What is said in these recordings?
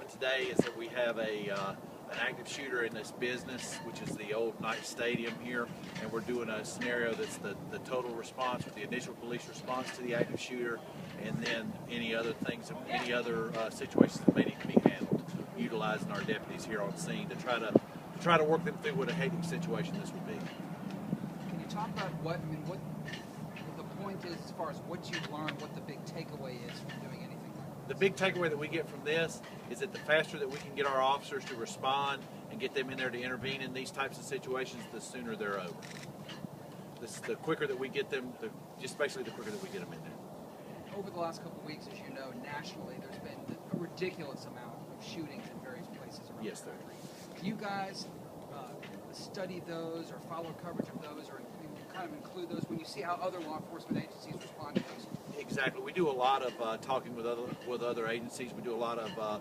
today is that we have an active shooter in this business, which is the old Knight Stadium here, and we're doing a scenario that's the total response with the initial police response to the active shooter, and then any other things, any other situations that may need to be handled, utilizing our deputies here on scene to try to work them through what a hectic situation this would be. Can you talk about what the point is as far as what you've learned, what the big takeaway is from doing anything like this? The big takeaway that we get from this is that the faster that we can get our officers to respond and get them in there to intervene in these types of situations, the sooner they're over. The quicker that we get them, just basically the quicker that we get them in there. Over the last couple of weeks, as you know, nationally, there's been a ridiculous amount of shootings in various places around the country. Do you guys study those or follow coverage of those, or kind of include those when you see how other law enforcement agencies respond to those? Exactly. We do a lot of talking with other agencies. We do a lot of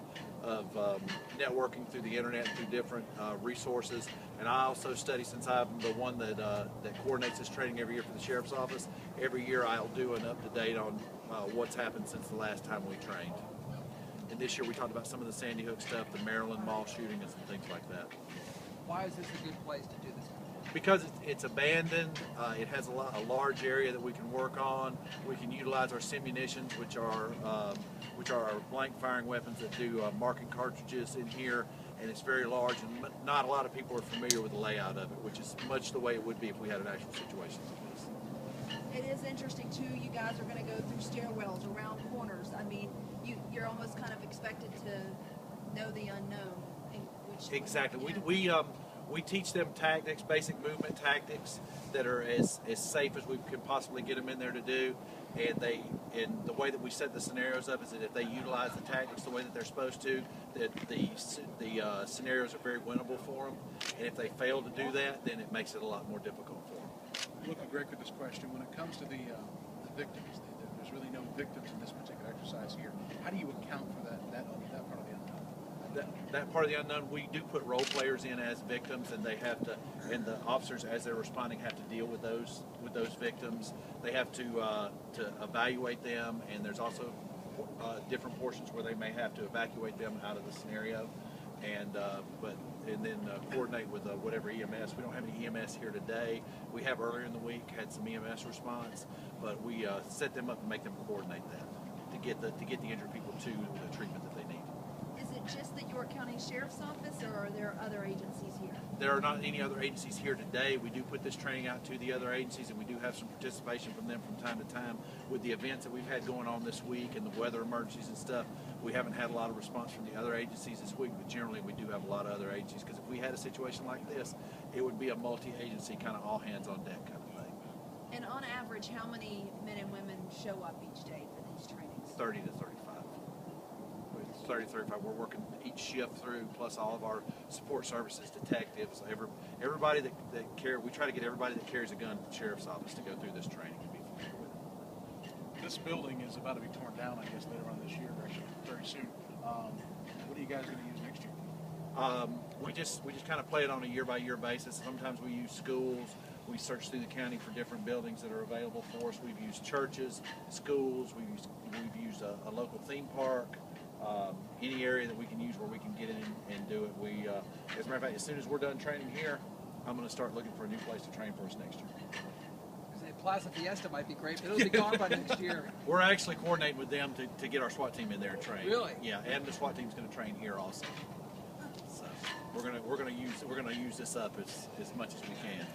networking through the internet and through different resources. And I also study, since I'm the one that coordinates this training every year for the Sheriff's Office. Every year I'll do an up-to-date on what's happened since the last time we trained. And this year we talked about some of the Sandy Hook stuff, the Maryland Mall shooting, and some things like that. Why is this a good place to do this? Because it's abandoned, it has a large area that we can work on. We can utilize our simunitions, which are our blank firing weapons that do marking cartridges in here, and it's very large, and not a lot of people are familiar with the layout of it, which is much the way it would be if we had an actual situation like this. It is interesting too. You guys are going to go through stairwells, around corners. I mean, you're almost kind of expected to know the unknown. Exactly. We teach them tactics, basic movement tactics that are as safe as we can possibly get them in there to do. And the way that we set the scenarios up is that if they utilize the tactics the way that they're supposed to, that the scenarios are very winnable for them. And if they fail to do that, then it makes it a lot more difficult for them. Look at Greg with this question. When it comes to the victims, there's really no victims in this particular exercise here. How do you account for that part of the unknown? That part of the unknown, we do put role players in as victims, and and the officers, as they're responding, have to deal with those victims. They have to evaluate them, and there's also different portions where they may have to evacuate them out of the scenario, and then coordinate with whatever EMS. We don't have any EMS here today. We have earlier in the week had some EMS response, but we set them up and make them coordinate that to get the injured people to the treatment that they need. Is it just the York County Sheriff's Office, or are there other agencies here? There are not any other agencies here today. We do put this training out to the other agencies, and we do have some participation from them from time to time. With the events that we've had going on this week and the weather emergencies and stuff, we haven't had a lot of response from the other agencies this week, but generally we do have a lot of other agencies, because if we had a situation like this, it would be a multi-agency kind of all hands on deck kind of thing. And on average, how many men and women show up each day for these trainings? 30 to 35. 30 to 35. We're working each shift through, plus all of our support services, detectives, everybody that we try to get everybody that carries a gun to the Sheriff's Office to go through this training and be familiar with it. This building is about to be torn down, I guess, later on this year, actually, very soon. What are you guys going to use next year? We just kind of play it on a year-by-year basis. Sometimes we use schools. We search through the county for different buildings that are available for us. We've used churches, schools. We've used a local theme park. Any area that we can use where we can get in and do it. As a matter of fact, as soon as we're done training here, I'm going to start looking for a new place to train for us next year. Plaza Fiesta might be great, but it'll be gone by next year. We're actually coordinating with them to get our SWAT team in there and train. Really? Yeah, and the SWAT team's going to train here also. So we're going to use this up as much as we can.